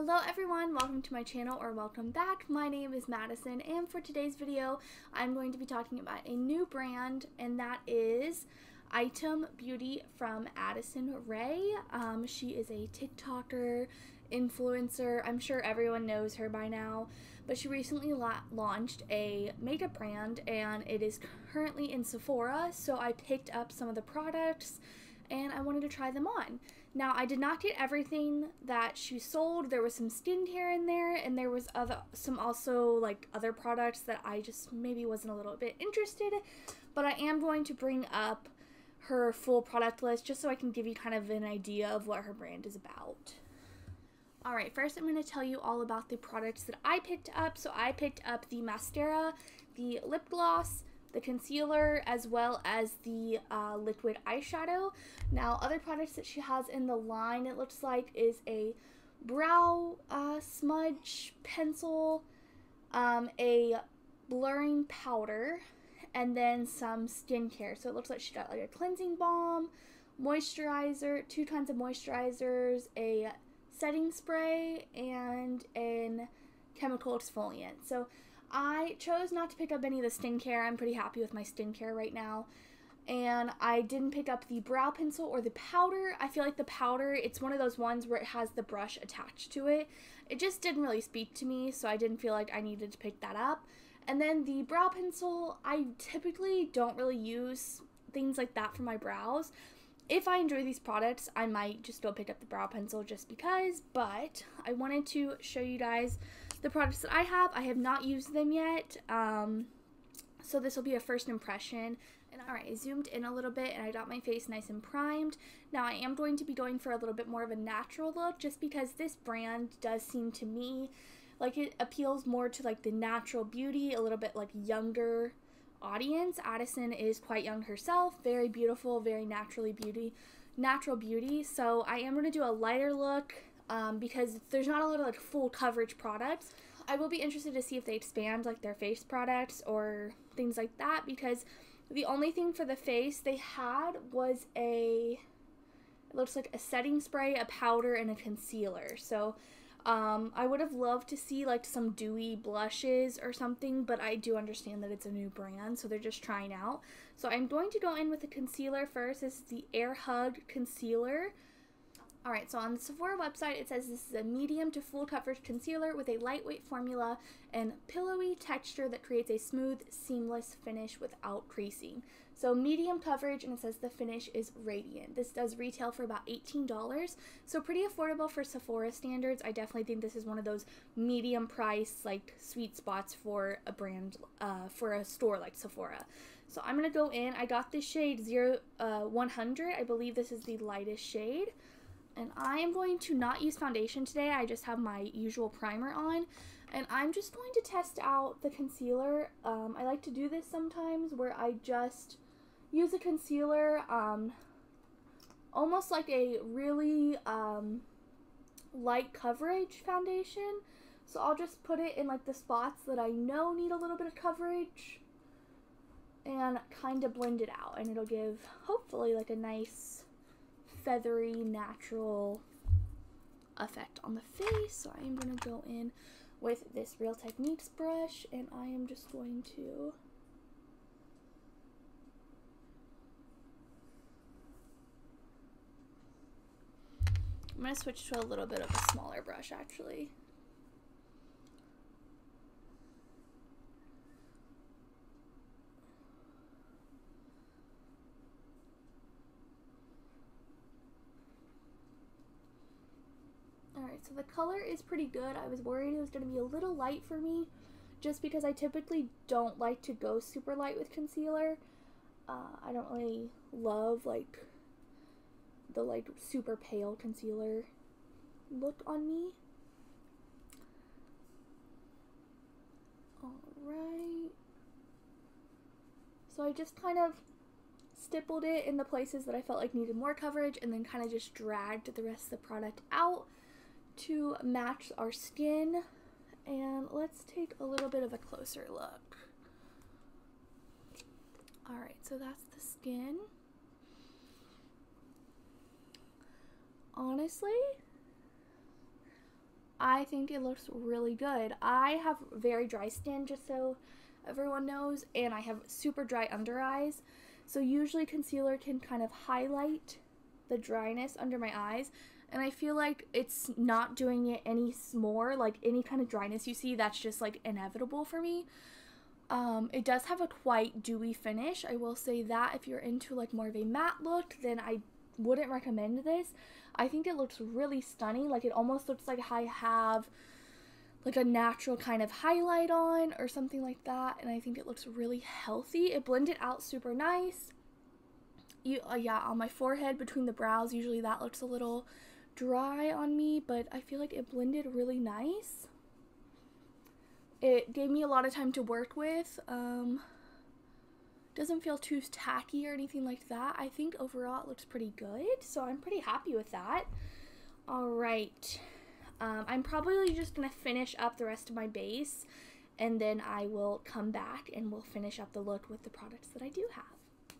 Hello everyone, welcome to my channel or welcome back. My name is Madison and for today's video I'm going to be talking about a new brand, and that is BlonderBeauty from Addison Rae. She is a TikToker, influencer. I'm sure everyone knows her by now, but she recently launched a makeup brand and it is currently in Sephora, so I picked up some of the products and I wanted to try them on. Now, I did not get everything that she sold. There was some skincare in there, and there was some other products that I just maybe wasn't a little bit interested in, but I am going to bring up her full product list just so I can give you kind of an idea of what her brand is about. Alright, first I'm going to tell you all about the products that I picked up. So I picked up the mascara, the lip gloss, the concealer, as well as the liquid eyeshadow. Now, other products that she has in the line, it looks like, is a brow smudge pencil, a blurring powder, and then some skincare. So it looks like she got like a cleansing balm, moisturizer, 2 kinds of moisturizers, a setting spray, and a chemical exfoliant. So I chose not to pick up any of the skincare. I'm pretty happy with my skincare right now. And I didn't pick up the brow pencil or the powder. I feel like the powder, it's one of those ones where it has the brush attached to it. It just didn't really speak to me, so I didn't feel like I needed to pick that up. And then the brow pencil, I typically don't really use things like that for my brows. If I enjoy these products, I might just go pick up the brow pencil just because, but I wanted to show you guys the products that I have. I have not used them yet, so this will be a first impression. And alright, I zoomed in a little bit and I got my face nice and primed. Now I am going to be going for a little bit more of a natural look just because this brand does seem to me like it appeals more to like the natural beauty, a little bit like younger audience. Addison is quite young herself, very beautiful, very natural beauty. So I am going to do a lighter look because there's not a lot of like full coverage products. I will be interested to see if they expand like their face products or things like that, because the only thing for the face they had was it looks like a setting spray, a powder, and a concealer. So I would have loved to see like some dewy blushes or something, but I do understand that it's a new brand, so they're just trying out. So I'm going to go in with the concealer first. This is the Air Hug Concealer. Alright, so on the Sephora website, it says this is a medium to full coverage concealer with a lightweight formula and pillowy texture that creates a smooth, seamless finish without creasing. So medium coverage, and it says the finish is radiant. This does retail for about $18, so pretty affordable for Sephora standards. I definitely think this is one of those medium price, like, sweet spots for a brand, for a store like Sephora. So I'm going to go in. I got this shade 100. I believe this is the lightest shade. And I am going to not use foundation today. I just have my usual primer on. And I'm just going to test out the concealer. I like to do this sometimes where I just use a concealer almost like a really light coverage foundation. So I'll just put it in like the spots that I know need a little bit of coverage and kind of blend it out. And it'll give hopefully like a nice feathery, natural effect on the face. So I am going to go in with this Real Techniques brush, and I am just going to I'm going to switch to a little bit of a smaller brush actually. Alright, so the color is pretty good. I was worried it was going to be a little light for me just because I typically don't like to go super light with concealer. I don't really love like the like super pale concealer look on me. Alright. So I just kind of stippled it in the places that I felt like needed more coverage and then kind of just dragged the rest of the product out to match our skin. And let's take a little bit of a closer look. Alright, so that's the skin. Honestly, I think it looks really good. I have very dry skin, just so everyone knows, and I have super dry under eyes. So usually concealer can kind of highlight the dryness under my eyes, and I feel like it's not doing it any more. Like any kind of dryness you see, that's just like inevitable for me. It does have a quite dewy finish. I will say that if you're into like more of a matte look, then I wouldn't recommend this. I think it looks really stunning. Like it almost looks like I have like a natural kind of highlight on or something like that, and I think it looks really healthy. It blended out super nice. Yeah, on my forehead between the brows, usually that looks a little dry on me, but I feel like it blended really nice. It gave me a lot of time to work with. Doesn't feel too tacky or anything like that. I think overall it looks pretty good, so I'm pretty happy with that. Alright, I'm probably just going to finish up the rest of my base, and then I will come back and we'll finish up the look with the products that I do have.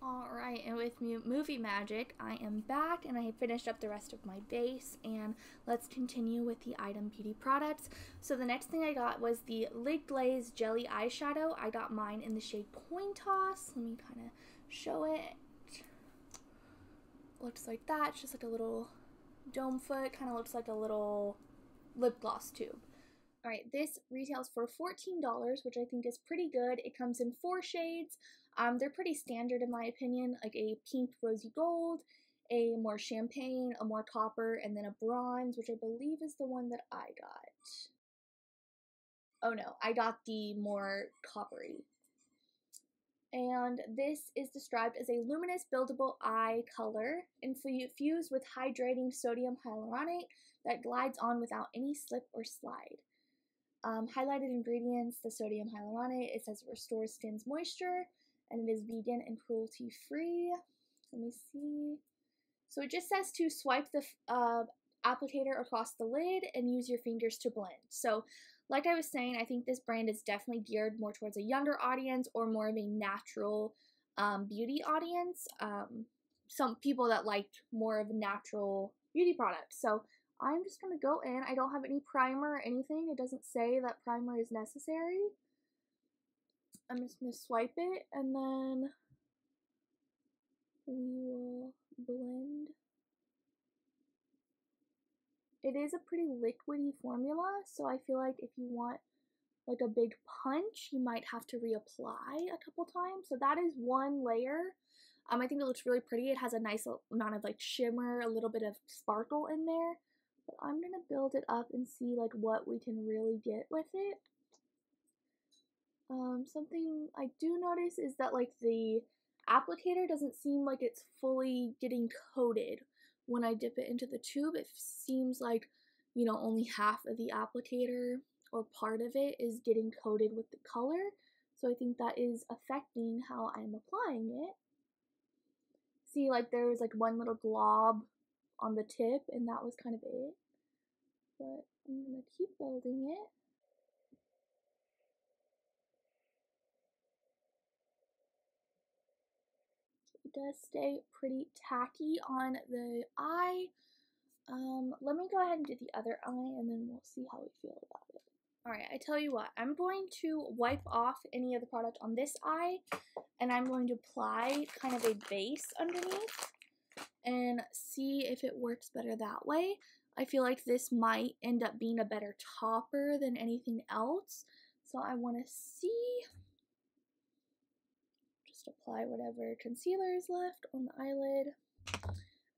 Alright, and with Movie Magic, I am back and I have finished up the rest of my base, and let's continue with the Item Beauty products. So the next thing I got was the Lid Glaze Jelly Eyeshadow. I got mine in the shade Coin Toss. Let me kind of show it. Looks like that. It's just like a little dome foot. Kind of looks like a little lip gloss tube. Alright, this retails for $14, which I think is pretty good. It comes in 4 shades. They're pretty standard in my opinion, like a pink rosy gold, a more champagne, a more copper, and then a bronze, which I believe is the one that I got. Oh no, I got the more coppery. And this is described as a luminous buildable eye color infused with hydrating sodium hyaluronate that glides on without any slip or slide. Highlighted ingredients, the sodium hyaluronate, it says it restores skin's moisture, and it is vegan and cruelty free. Let me see. So it just says to swipe the applicator across the lid and use your fingers to blend. So like I was saying, I think this brand is definitely geared more towards a younger audience or more of a natural beauty audience. Some people that liked more of natural beauty products. So I'm just going to go in. I don't have any primer or anything. It doesn't say that primer is necessary. I'm just going to swipe it, and then we will blend. It is a pretty liquidy formula, so I feel like if you want like a big punch, you might have to reapply a couple times. So that is one layer. I think it looks really pretty. It has a nice amount of like shimmer, a little bit of sparkle in there. But I'm going to build it up and see like what we can really get with it. Something I do notice is that like the applicator doesn't seem like it's fully getting coated. When I dip it into the tube, it seems like, you know, only half of the applicator or part of it is getting coated with the color. So I think that is affecting how I'm applying it. See, like there was like one little glob on the tip, and that was kind of it. But I'm going to keep building it. It does stay pretty tacky on the eye. Let me go ahead and do the other eye, and then we'll see how we feel about it. Alright, I tell you what, I'm going to wipe off any of the product on this eye, and I'm going to apply kind of a base underneath and see if it works better that way. I feel like this might end up being a better topper than anything else, so I want to see. Just apply whatever concealer is left on the eyelid.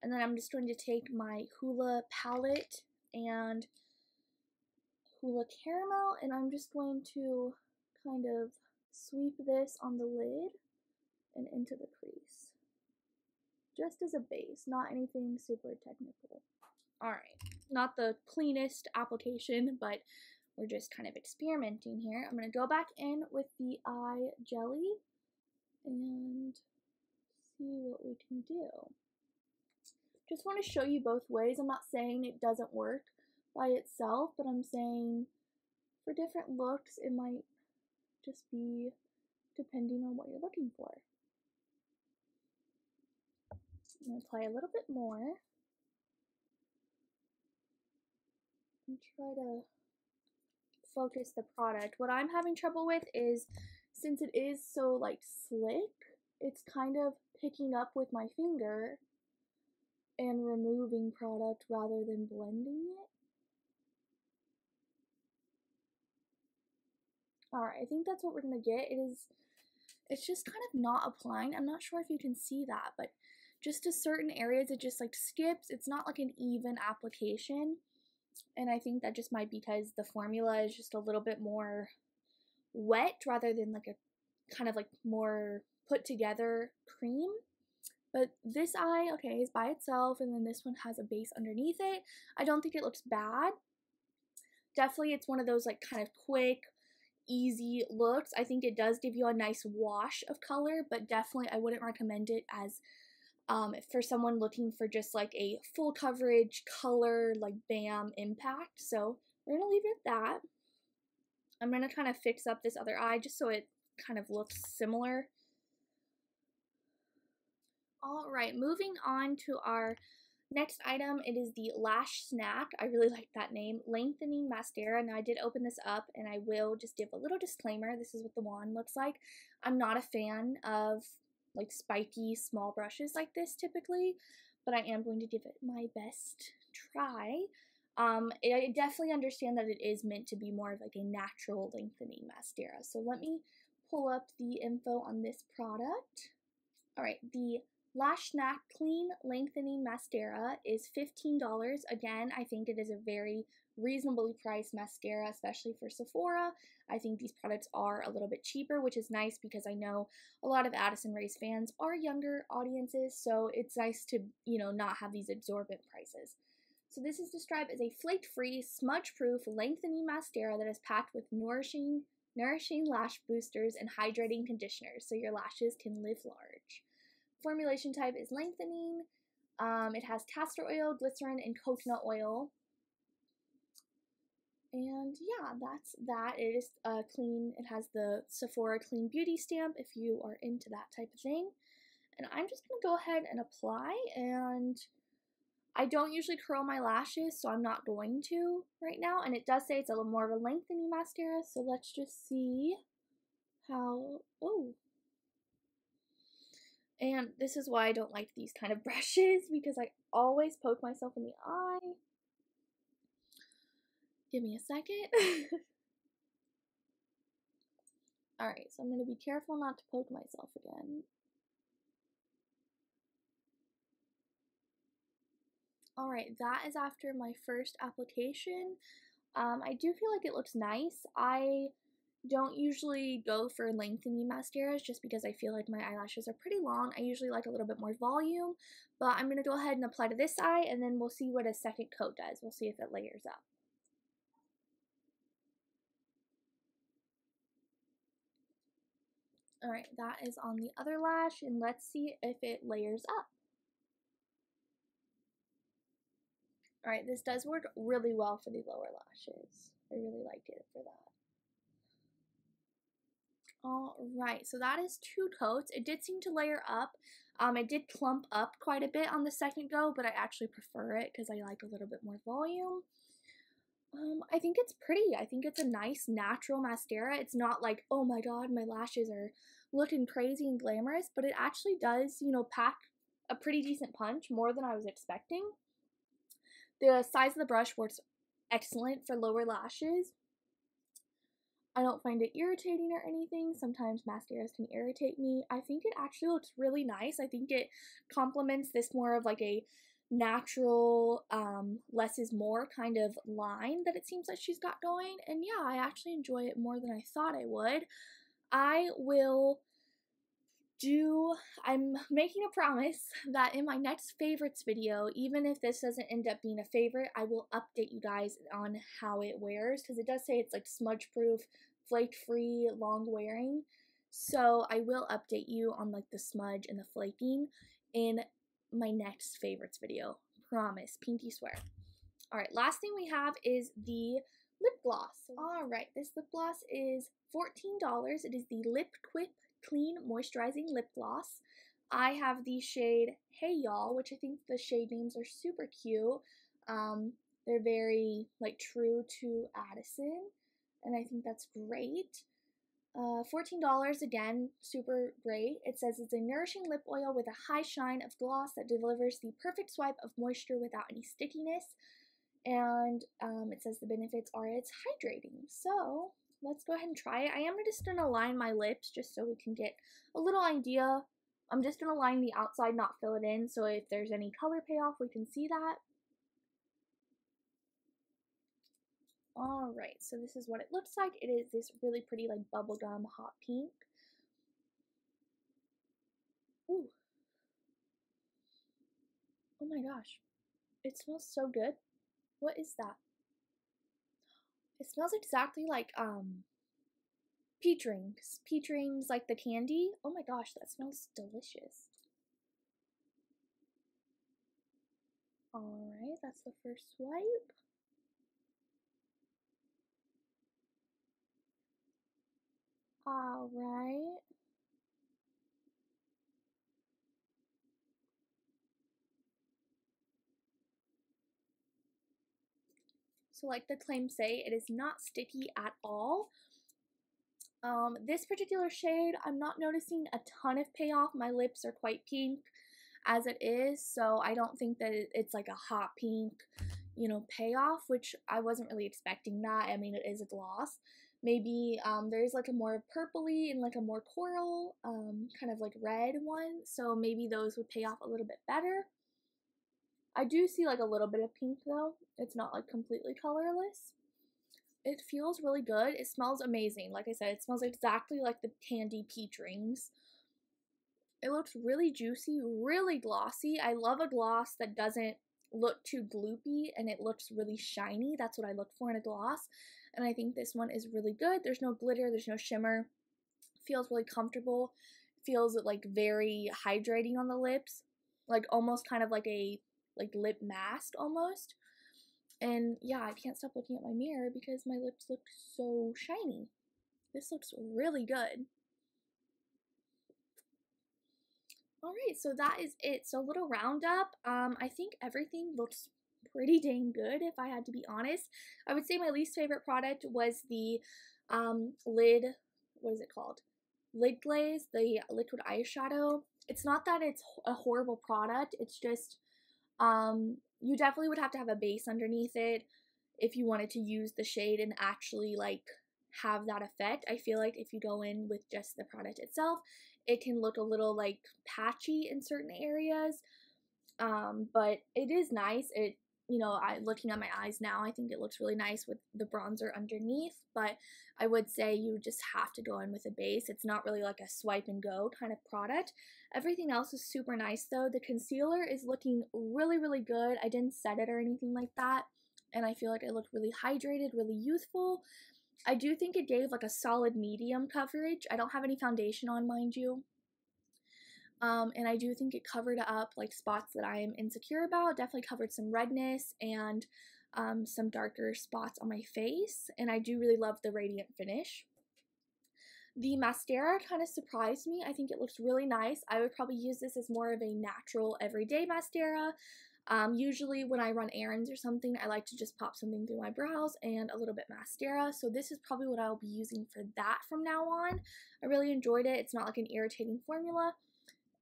And then I'm just going to take my Hoola palette and Hoola Caramel, and I'm just going to kind of sweep this on the lid and into the crease. Just as a base, not anything super technical. Alright, not the cleanest application, but we're just kind of experimenting here. I'm going to go back in with the eye jelly and see what we can do. Just want to show you both ways. I'm not saying it doesn't work by itself, but I'm saying for different looks, it might just be depending on what you're looking for. I'm going to apply a little bit more. and try to focus the product. What I'm having trouble with is, since it is so like slick, it's kind of picking up with my finger and removing product rather than blending it. Alright, I think that's what we're gonna get. It's just kind of not applying. I'm not sure if you can see that, but just to certain areas it just like skips. It's not like an even application. And I think that just might be because the formula is just a little bit more wet rather than like a kind of like more put together cream. But this eye, okay, is by itself, and then this one has a base underneath it. I don't think it looks bad. Definitely it's one of those like kind of quick, easy looks. I think it does give you a nice wash of color, but definitely I wouldn't recommend it as for someone looking for just like a full coverage color, like bam impact. So we're gonna leave it at that. I'm gonna kind of fix up this other eye just so it kind of looks similar. All right, moving on to our next item. It is the Lash Snack. I really like that name. Lengthening Mascara. Now I did open this up, and I will just give a little disclaimer. This is what the wand looks like. I'm not a fan of like spiky small brushes like this typically, but I am going to give it my best try. I definitely understand that it is meant to be more of like a natural lengthening mascara. So let me pull up the info on this product. All right, the Lash Snack Clean Lengthening Mascara is $15. Again, I think it is a very reasonably priced mascara, especially for Sephora. I think these products are a little bit cheaper, which is nice because I know a lot of Addison Rae's fans are younger audiences, so it's nice to, you know, not have these exorbitant prices. So this is described as a flake-free, smudge-proof, lengthening mascara that is packed with nourishing lash boosters and hydrating conditioners so your lashes can live large. Formulation type is lengthening. It has castor oil, glycerin, and coconut oil. And yeah, that's that. It is clean. It has the Sephora Clean Beauty stamp if you are into that type of thing. And I'm just going to go ahead and apply. And I don't usually curl my lashes, so I'm not going to right now. And it does say it's a little more of a lengthening mascara. So let's just see how... Oh. And this is why I don't like these kind of brushes, because I always poke myself in the eye. Give me a second. Alright, so I'm going to be careful not to poke myself again. Alright, that is after my first application. I do feel like it looks nice. I don't usually go for lengthening mascaras just because I feel like my eyelashes are pretty long. I usually like a little bit more volume, but I'm going to go ahead and apply to this eye, and then we'll see what a second coat does. We'll see if it layers up. Alright, that is on the other lash, and let's see if it layers up. Alright, this does work really well for the lower lashes. I really liked it for that. Alright, so that is 2 coats. It did seem to layer up. It did clump up quite a bit on the second go, but I actually prefer it because I like a little bit more volume. I think it's pretty. I think it's a nice natural mascara. It's not like, oh my god, my lashes are looking crazy and glamorous, but it actually does, you know, pack a pretty decent punch, more than I was expecting. The size of the brush works excellent for lower lashes. I don't find it irritating or anything. Sometimes mascaras can irritate me. I think it actually looks really nice. I think it complements this more of like a natural, less is more kind of line that it seems like she's got going. And yeah, I actually enjoy it more than I thought I would. I'm making a promise that in my next favorites video, even if this doesn't end up being a favorite, I will update you guys on how it wears, because it does say it's like smudge proof, flake free, long wearing. So I will update you on like the smudge and the flaking in my next favorites video. Promise, pinky swear. Alright, last thing we have is the lip gloss. Alright, this lip gloss is $14. It is the Lip Quip Clean Moisturizing Lip Gloss. I have the shade Hey Y'all, which I think the shade names are super cute. They're very like true to Addison, and I think that's great. $14 again, super great. It says it's a nourishing lip oil with a high shine of gloss that delivers the perfect swipe of moisture without any stickiness. And it says the benefits are it's hydrating. So let's go ahead and try it. I am just going to line my lips just so we can get a little idea. I'm just going to line the outside, not fill it in, so if there's any color payoff, we can see that. Alright, so this is what it looks like. It is this really pretty like bubblegum hot pink. Ooh. Oh my gosh. It smells so good. What is that? It smells exactly like peach rings. Peach rings like the candy. Oh my gosh, that smells delicious. Alright, that's the first swipe. Alright. So like the claims say, it is not sticky at all. This particular shade, I'm not noticing a ton of payoff. My lips are quite pink as it is, so I don't think that it's like a hot pink, you know, payoff, which I wasn't really expecting that. I mean, it is a gloss. Maybe there's like a more purpley and like a more coral, kind of like red one, so maybe those would pay off a little bit better. I do see like a little bit of pink though. It's not like completely colorless. It feels really good. It smells amazing. Like I said, it smells exactly like the candy peach rings. It looks really juicy, really glossy. I love a gloss that doesn't look too gloopy and it looks really shiny. That's what I look for in a gloss. And I think this one is really good. There's no glitter, there's no shimmer. Feels really comfortable. Feels like very hydrating on the lips. Like almost kind of like a lip mask almost. And yeah, I can't stop looking at my mirror because my lips look so shiny. This looks really good. Alright, so that is it. So a little roundup. I think everything looks pretty dang good if I had to be honest. I would say my least favorite product was the lid, what is it called? Lid glaze, the liquid eyeshadow. It's not that it's a horrible product, it's just you definitely would have to have a base underneath it if you wanted to use the shade and actually like have that effect. I feel like if you go in with just the product itself, it can look a little like patchy in certain areas, but it is nice. It, you know, looking at my eyes now, I think it looks really nice with the bronzer underneath, but I would say you just have to go in with a base. It's not really like a swipe and go kind of product. Everything else is super nice though. The concealer is looking really, really good. I didn't set it or anything like that, and I feel like it looked really hydrated, really youthful. I do think it gave like a solid medium coverage. I don't have any foundation on, mind you. And I do think it covered up like spots that I am insecure about. Definitely covered some redness and some darker spots on my face. And I do really love the radiant finish. The mascara kind of surprised me. I think it looks really nice. I would probably use this as more of a natural everyday mascara. Usually when I run errands or something, I like to just pop something through my brows and a little bit mascara. So this is probably what I'll be using for that from now on. I really enjoyed it. It's not like an irritating formula.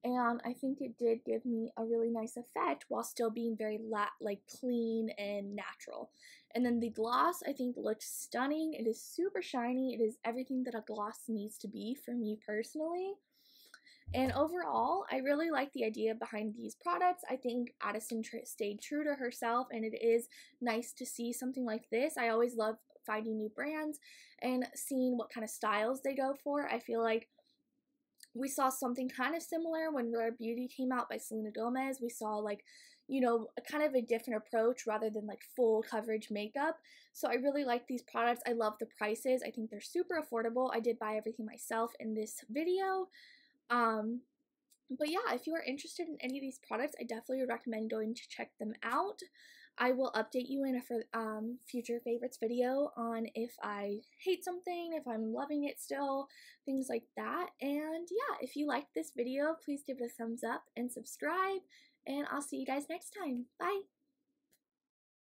And I think it did give me a really nice effect while still being very like clean and natural. And then the gloss I think looks stunning. It is super shiny. It is everything that a gloss needs to be for me personally. And overall, I really like the idea behind these products. I think Addison stayed true to herself, and it is nice to see something like this. I always love finding new brands and seeing what kind of styles they go for. I feel like we saw something kind of similar when Rare Beauty came out by Selena Gomez. We saw like, you know, a kind of a different approach rather than like full coverage makeup. So I really like these products. I love the prices. I think they're super affordable. I did buy everything myself in this video. But yeah, if you are interested in any of these products, I definitely would recommend going to check them out. I will update you in a future favorites video on if I hate something, if I'm loving it still, things like that. And yeah, if you liked this video, please give it a thumbs up and subscribe, and I'll see you guys next time. Bye!